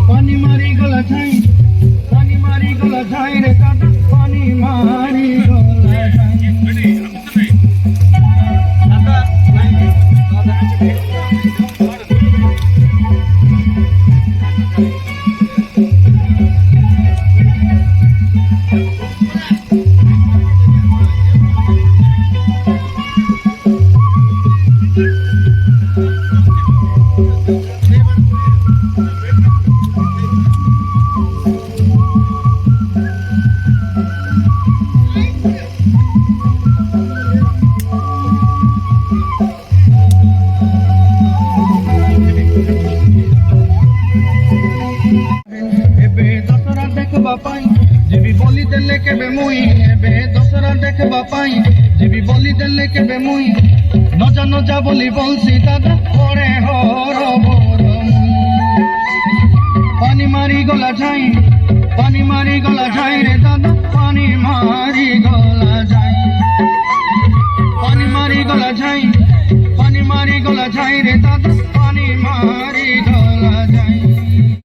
পানি মারি গলা ছাই, পানি মারি গলা ছাই রে দাদা, পানি মারি গলা ছাই। এবে দশরা দেখবা পাই, জিবি বলি দেলে কেবে মুই। এবে দশরা দেখবা পাই, জিবি বলি দেলে কেবে মুই। নজা নজা বলি বলছি দাদা, পরে হর বর পানি মারি গলা ছাই, পানি মারি গলা ছাই রে দাদা, পানি মারি গলা ছাই। পানি মারি গলা ছাই, পানি মারি গলা ছাই রে দাদা।